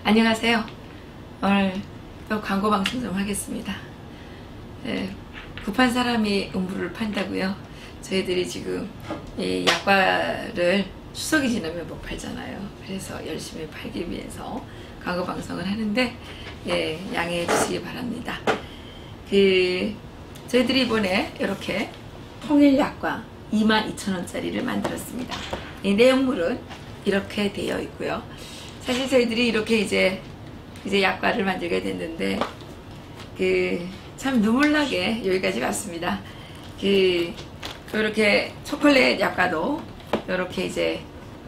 안녕하세요. 오늘 또 광고 방송 좀 하겠습니다. 급한 사람이 음부를 판다고요. 저희들이 지금 이 약과를 추석이 지나면 못 팔잖아요. 그래서 열심히 팔기 위해서 광고 방송을 하는데 양해해 주시기 바랍니다. 저희들이 이번에 이렇게 통일약과 22,000원짜리를 만들었습니다. 이 내용물은 이렇게 되어 있고요. 사실 저희들이 이렇게 이제 약과를 만들게 됐는데 참 눈물나게 여기까지 왔습니다. 이렇게 초콜릿 약과도 이렇게 이제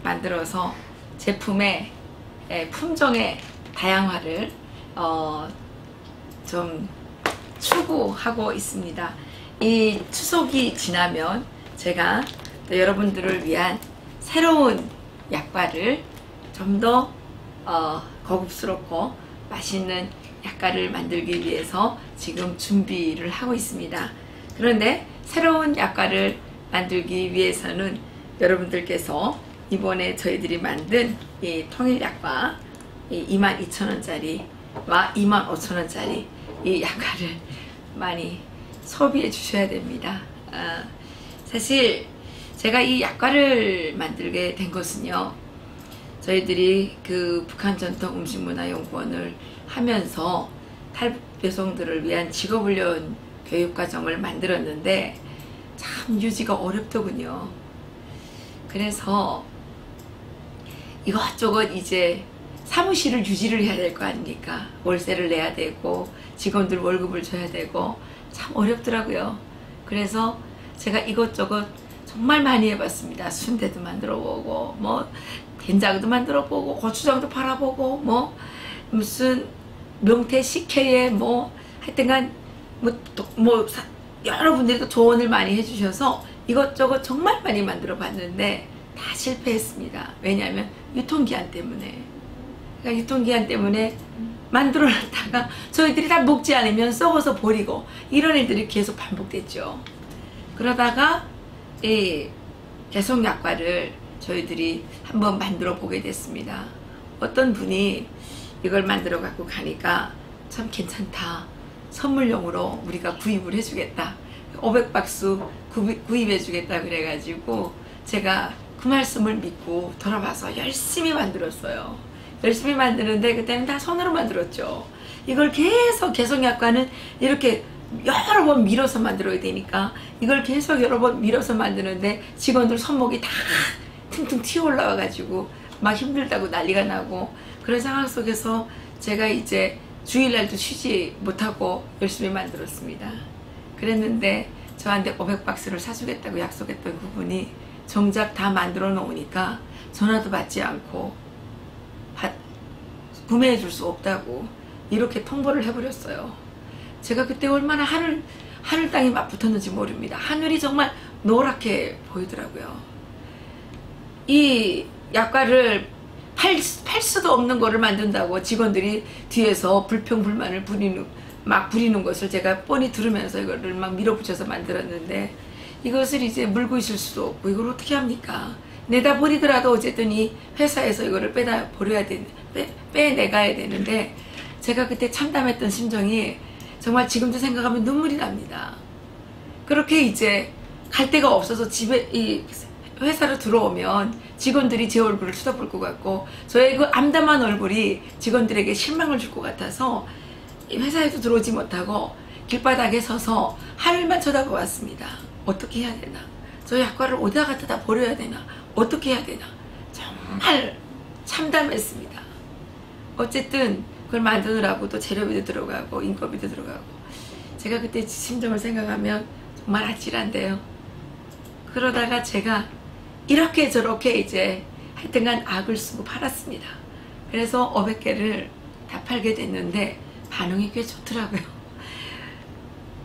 만들어서 제품의 품종의 다양화를 좀 추구하고 있습니다. 이 추석이 지나면 제가 또 여러분들을 위한 새로운 약과를 좀 더 고급스럽고 맛있는 약과를 만들기 위해서 지금 준비를 하고 있습니다. 그런데 새로운 약과를 만들기 위해서는 여러분들께서 이번에 저희들이 만든 이 통일약과 22,000원짜리와 25,000원짜리 이 약과를 많이 소비해 주셔야 됩니다. 사실 제가 이 약과를 만들게 된 것은요, 저희들이 북한 전통 음식문화연구원을 하면서 탈북여성들을 위한 직업훈련 교육과정을 만들었는데 참 유지가 어렵더군요. 그래서 이것저것 이제 사무실을 유지를 해야 될 거 아닙니까? 월세를 내야 되고 직원들 월급을 줘야 되고 참 어렵더라고요. 그래서 제가 이것저것 정말 많이 해봤습니다. 순대도 만들어보고 뭐 된장도 만들어보고 고추장도 팔아보고 뭐 무슨 명태 식혜에 뭐 하여튼간 여러분들이 또 조언을 많이 해주셔서 이것저것 정말 많이 만들어 봤는데 다 실패했습니다. 왜냐하면 유통기한 때문에. 그러니까 유통기한 때문에 만들어 놨다가 저희들이 다 먹지 않으면 썩어서 버리고 이런 일들이 계속 반복됐죠. 그러다가 이 개성약과를 저희들이 한번 만들어 보게 됐습니다. 어떤 분이 이걸 만들어 갖고 가니까 참 괜찮다. 선물용으로 우리가 구입을 해주겠다. 500박스 구입해 주겠다 그래가지고 제가 그 말씀을 믿고 돌아와서 열심히 만들었어요. 열심히 만드는데 그때는 다 손으로 만들었죠. 이걸 계속 개성약과는 이렇게 여러 번 밀어서 만들어야 되니까 이걸 계속 여러 번 밀어서 만드는데 직원들 손목이 다 퉁퉁 튀어 올라와 가지고 막 힘들다고 난리가 나고 그런 상황 속에서 제가 이제 주일날도 쉬지 못하고 열심히 만들었습니다. 그랬는데 저한테 500박스를 사주겠다고 약속했던 그분이 정작 다 만들어 놓으니까 전화도 받지 않고 구매해 줄 수 없다고 이렇게 통보를 해버렸어요. 제가 그때 얼마나 하늘 땅이 맞붙었는지 모릅니다. 하늘이 정말 노랗게 보이더라고요. 이 약과를 팔 수도 없는 거를 만든다고 직원들이 뒤에서 불평불만을 부리는 것을 제가 뻔히 들으면서 이거를 막 밀어붙여서 만들었는데 이것을 이제 물고 있을 수도 없고 이걸 어떻게 합니까? 내다 버리더라도 어쨌든 이 회사에서 이거를 빼내가야 되는데 제가 그때 참담했던 심정이 정말 지금도 생각하면 눈물이 납니다. 그렇게 이제 갈 데가 없어서 집에 회사로 들어오면 직원들이 제 얼굴을 쳐다볼 것 같고 저의 그 암담한 얼굴이 직원들에게 실망을 줄 것 같아서 회사에도 들어오지 못하고 길바닥에 서서 하늘만 쳐다보았습니다. 어떻게 해야 되나? 저 약과를 어디다 갖다 버려야 되나? 어떻게 해야 되나? 정말 참담했습니다. 어쨌든 그걸 만드느라고 또 재료비도 들어가고 인건비도 들어가고 제가 그때 심정을 생각하면 정말 아찔한데요. 그러다가 제가 이렇게 저렇게 이제 하여튼간 악을 쓰고 팔았습니다. 그래서 500개를 다 팔게 됐는데 반응이 꽤 좋더라고요.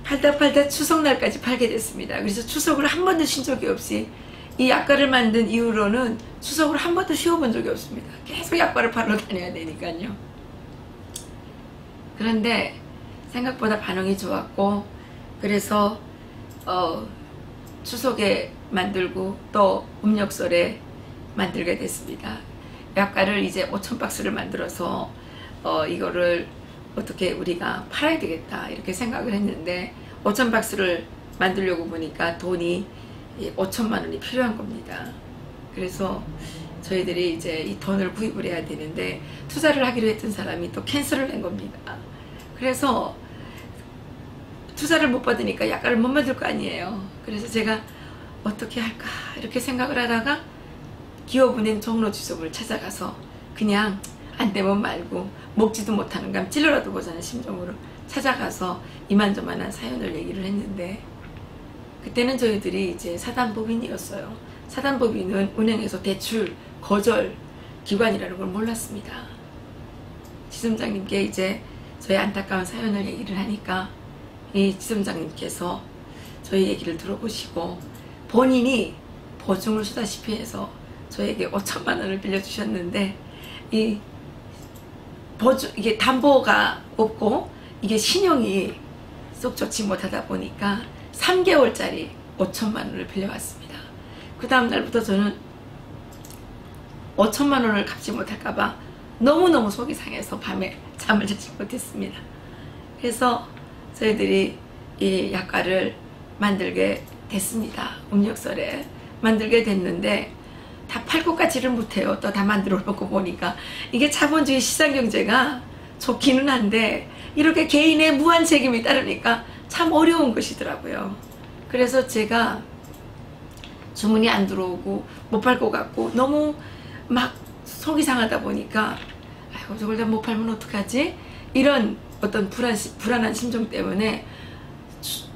팔다 추석날까지 팔게 됐습니다. 그래서 추석을 한 번도 쉰 적이 없이 이 약과를 만든 이후로는 추석을 한 번도 쉬어본 적이 없습니다. 계속 약과를 팔러 다녀야 되니까요. 그런데 생각보다 반응이 좋았고 그래서 추석에 만들고 또 음력설에 만들게 됐습니다. 약과를 이제 5,000박스를 만들어서 이거를 어떻게 우리가 팔아야 되겠다 이렇게 생각을 했는데 5천 박스를 만들려고 보니까 돈이 5천만 원이 필요한 겁니다. 그래서 저희들이 이제 이 돈을 구입을 해야 되는데 투자를 하기로 했던 사람이 또 캔슬을 한 겁니다. 그래서 투자를 못 받으니까 약간을 못 만들 거 아니에요. 그래서 제가 어떻게 할까 이렇게 생각을 하다가 기업은행 종로 주소를 찾아가서 그냥 안 되면 말고 먹지도 못하는 감 찔러라도 보자는 심정으로 찾아가서 이만저만한 사연을 얘기를 했는데, 그때는 저희들이 이제 사단법인이었어요. 사단법인은 은행에서 대출 거절 기관이라는 걸 몰랐습니다. 지점장님께 이제 저희 안타까운 사연을 얘기를 하니까 이 지점장님께서 저희 얘기를 들어보시고 본인이 보증을 쓰다시피 해서 저에게 5천만 원을 빌려주셨는데, 이게 담보가 없고 이게 신용이 쏙 좋지 못하다 보니까 3개월짜리 5천만 원을 빌려왔습니다. 그 다음 날부터 저는 5천만 원을 갚지 못할까봐 너무너무 속이 상해서 밤에 잠을 자지 못했습니다. 그래서 저희들이 이 약과를 만들게 됐습니다. 음력설에 만들게 됐는데 다 팔 것 같지를 못해요. 또 다 만들어 놓고 보니까 이게 자본주의 시장경제가 좋기는 한데 이렇게 개인의 무한 책임이 따르니까 참 어려운 것이더라고요. 그래서 제가 주문이 안 들어오고 못 팔 것 같고 너무 막 속이 상하다 보니까 아이고 저걸 다 못 팔면 어떡하지? 이런 어떤 불안한 심정 때문에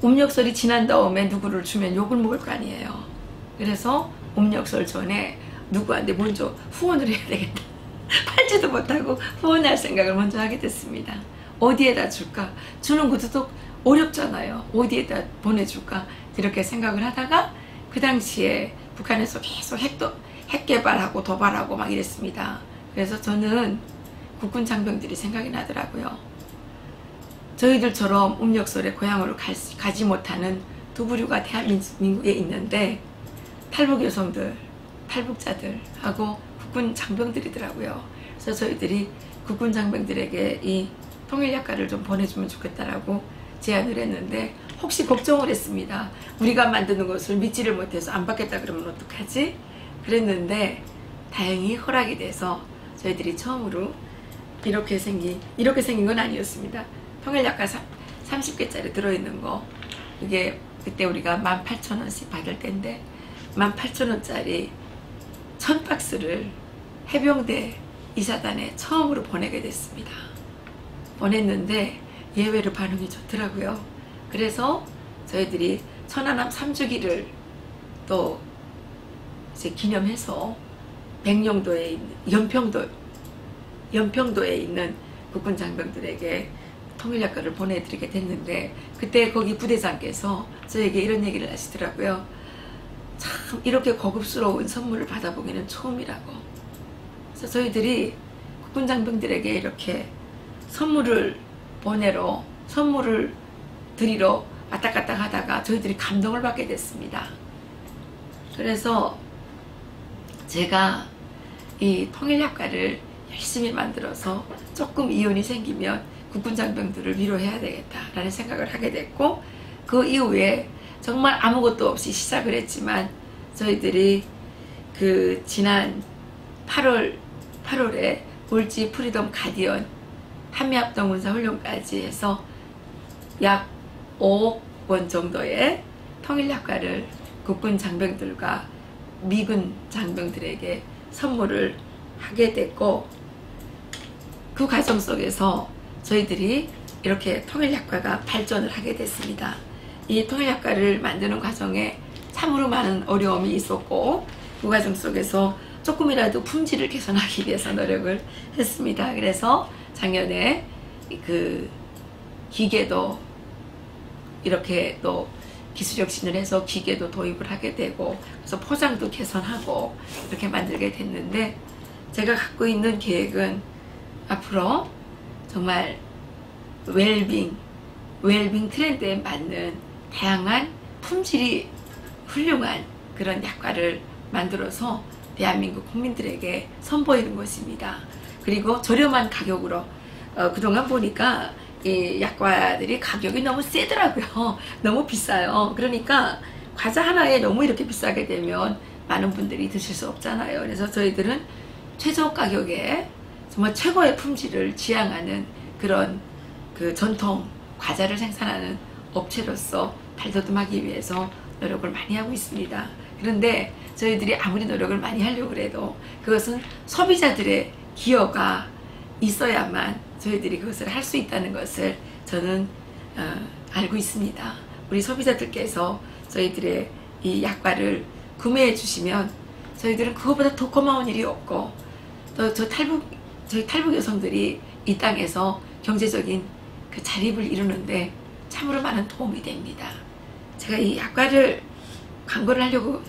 음력설이 지난 다음에 누구를 주면 욕을 먹을 거 아니에요. 그래서 음력설 전에 누구한테 먼저 후원을 해야 되겠다. 팔지도 못하고 후원할 생각을 먼저 하게 됐습니다. 어디에다 줄까? 주는 것도 또 어렵잖아요. 어디에다 보내줄까? 이렇게 생각을 하다가 그 당시에 북한에서 계속 핵 개발하고 도발하고 막 이랬습니다. 그래서 저는 국군 장병들이 생각이 나더라고요. 저희들처럼 음력설에 고향으로 가지 못하는 두 부류가 대한민국에 있는데 탈북 여성들, 탈북자들하고 국군 장병들이더라고요. 그래서 저희들이 국군 장병들에게 이 통일약과를 좀 보내주면 좋겠다라고 제안을 했는데 혹시 걱정을 했습니다. 우리가 만드는 것을 믿지를 못해서 안 받겠다 그러면 어떡하지? 그랬는데 다행히 허락이 돼서 저희들이 처음으로 이렇게 생긴 건 아니었습니다. 통일약과 30개짜리 들어있는 거, 이게 그때 우리가 18,000원씩 받을 때인데 18,000원짜리 1000박스를 해병대 이사단에 처음으로 보내게 됐습니다. 보냈는데 예외로 반응이 좋더라고요. 그래서 저희들이 천안함 3주기를 또 이제 기념해서 백령도에 있는 연평도에 있는 국군 장병들에게 통일약과를 보내드리게 됐는데, 그때 거기 부대장께서 저에게 이런 얘기를 하시더라고요. 참 이렇게 고급스러운 선물을 받아보기는 처음이라고. 그래서 저희들이 국군 장병들에게 이렇게 선물을 드리러 왔다 갔다 하다가 저희들이 감동을 받게 됐습니다. 그래서 제가 이 통일약과를 열심히 만들어서 조금 이윤이 생기면 국군 장병들을 위로해야 되겠다라는 생각을 하게 됐고, 그 이후에 정말 아무것도 없이 시작을 했지만 저희들이 그 지난 8월에 울지 프리덤 가디언 한미합동군사훈련까지 해서 약 5억 원 정도의 통일약과를 국군 장병들과 미군 장병들에게 선물을 하게 됐고, 그 과정 속에서 저희들이 이렇게 통일약과가 발전을 하게 됐습니다. 이 통일약과를 만드는 과정에 참으로 많은 어려움이 있었고, 그 과정 속에서 조금이라도 품질을 개선하기 위해서 노력을 했습니다. 그래서 작년에 그 기계도 이렇게 또 기술혁신을 해서 기계도 도입을 하게 되고, 그래서 포장도 개선하고 이렇게 만들게 됐는데, 제가 갖고 있는 계획은 앞으로 정말 웰빙 트렌드에 맞는 다양한 품질이 훌륭한 그런 약과를 만들어서 대한민국 국민들에게 선보이는 것입니다. 그리고 저렴한 가격으로 그동안 보니까 이 약과들이 가격이 너무 세더라고요. 너무 비싸요. 그러니까 과자 하나에 너무 이렇게 비싸게 되면 많은 분들이 드실 수 없잖아요. 그래서 저희들은 최저 가격에 정말 최고의 품질을 지향하는 그런 그 전통 과자를 생산하는 업체로서 발돋움하기 위해서 노력을 많이 하고 있습니다. 그런데 저희들이 아무리 노력을 많이 하려고 해도 그것은 소비자들의 기여가 있어야만 저희들이 그것을 할 수 있다는 것을 저는 알고 있습니다. 우리 소비자들께서 저희들의 이 약과를 구매해 주시면 저희들은 그것보다 더 고마운 일이 없고, 또 저희 탈북 여성들이 이 땅에서 경제적인 그 자립을 이루는데 참으로 많은 도움이 됩니다. 제가 이 약과를 광고를 하려고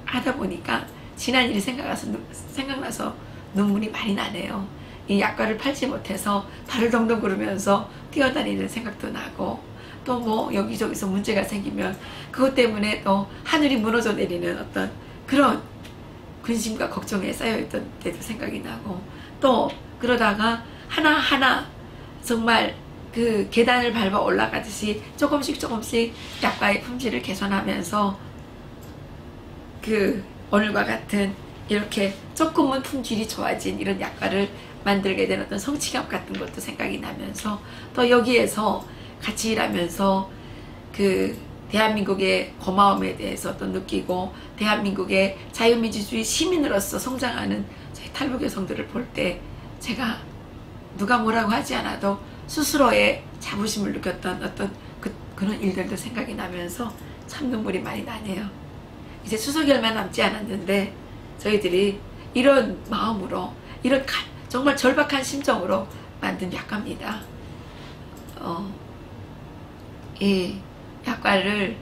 하다 보니까 지난 일이 생각나서 눈물이 많이 나네요. 이 약과를 팔지 못해서 발을 동동 구르면서 뛰어다니는 생각도 나고, 또 뭐 여기저기서 문제가 생기면 그것 때문에 또 하늘이 무너져 내리는 어떤 그런 근심과 걱정에 쌓여있던 때도 생각이 나고, 또 그러다가 하나하나 정말 그 계단을 밟아 올라가듯이 조금씩 약과의 품질을 개선하면서 그 오늘과 같은 이렇게 조금은 품질이 좋아진 이런 약과를 만들게 된 어떤 성취감 같은 것도 생각이 나면서, 또 여기에서 같이 일하면서 그 대한민국의 고마움에 대해서 또 느끼고, 대한민국의 자유민주주의 시민으로서 성장하는 저희 탈북 여성들을 볼 때 제가 누가 뭐라고 하지 않아도 스스로의 자부심을 느꼈던 어떤 그런 일들도 생각이 나면서 참 눈물이 많이 나네요. 이제 추석이 얼마 남지 않았는데 저희들이 이런 마음으로, 이런 정말 절박한 심정으로 만든 약과입니다. 이 약과를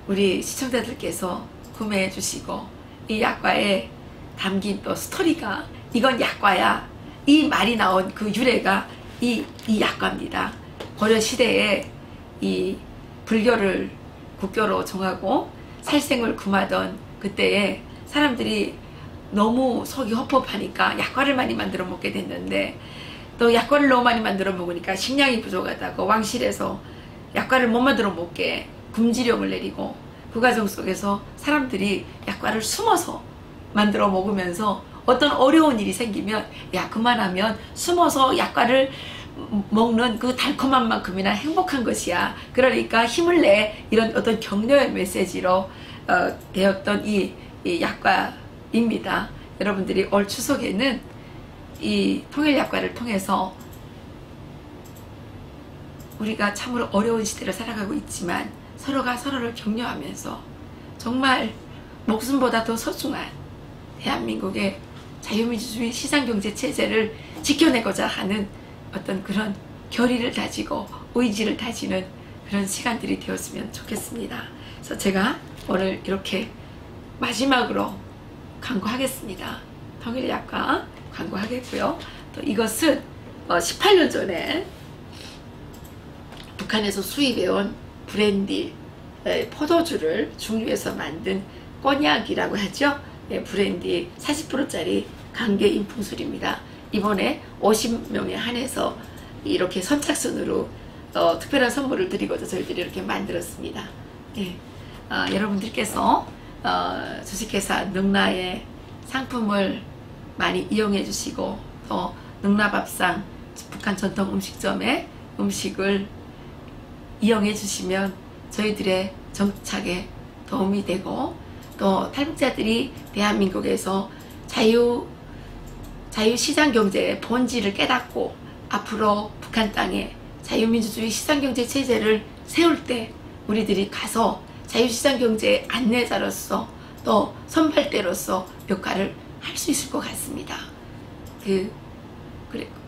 우리 시청자들께서 구매해 주시고, 이 약과에 담긴 또 스토리가, 이건 약과야, 이 말이 나온 그 유래가 이 약과입니다. 고려시대에 이 불교를 국교로 정하고 살생을 금하던 그때에 사람들이 너무 속이 헛헛하니까 약과를 많이 만들어 먹게 됐는데, 또 약과를 너무 많이 만들어 먹으니까 식량이 부족하다고 왕실에서 약과를 못 만들어 먹게 금지령을 내리고, 그 과정 속에서 사람들이 약과를 숨어서 만들어 먹으면서 어떤 어려운 일이 생기면 야, 그만하면 숨어서 약과를 먹는 그 달콤한 만큼이나 행복한 것이야, 그러니까 힘을 내, 이런 어떤 격려의 메시지로 되었던 이 약과입니다. 여러분들이 올 추석에는 이 통일약과를 통해서 우리가 참으로 어려운 시대를 살아가고 있지만 서로가 서로를 격려하면서 정말 목숨보다 더 소중한 대한민국의 자유민주주의 시장경제체제를 지켜내고자 하는 어떤 그런 결의를 다지고 의지를 다지는 그런 시간들이 되었으면 좋겠습니다. 그래서 제가 오늘 이렇게 마지막으로 광고하겠습니다. 통일약과 광고하겠고요. 또 이것은 18년 전에 북한에서 수입해온 브랜디 포도주를 중류해서 만든 꼬냑이라고 하죠. 브랜디 40%짜리 강계 인풍술입니다. 이번에 50명에 한해서 이렇게 선착순으로 특별한 선물을 드리고자 저희들이 이렇게 만들었습니다. 여러분들께서 주식회사 능라의 상품을 많이 이용해 주시고, 또 능라밥상 북한 전통 음식점의 음식을 이용해 주시면 저희들의 정착에 도움이 되고, 또 탈북자들이 대한민국에서 자유시장경제의 본질을 깨닫고 앞으로 북한 땅에 자유민주주의 시장경제 체제를 세울 때 우리들이 가서 자유시장경제의 안내자로서 또 선발대로서 역할을 할 수 있을 것 같습니다.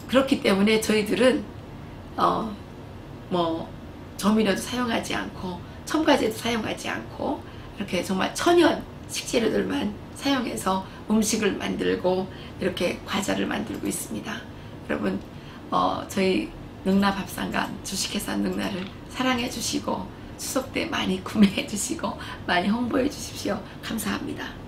그렇기 때문에 저희들은 조미료도 사용하지 않고 첨가제도 사용하지 않고 이렇게 정말 천연 식재료들만 사용해서 음식을 만들고 이렇게 과자를 만들고 있습니다. 여러분 저희 능라밥상과 주식회사 능라를 사랑해 주시고 추석 때 많이 구매해 주시고 많이 홍보해 주십시오. 감사합니다.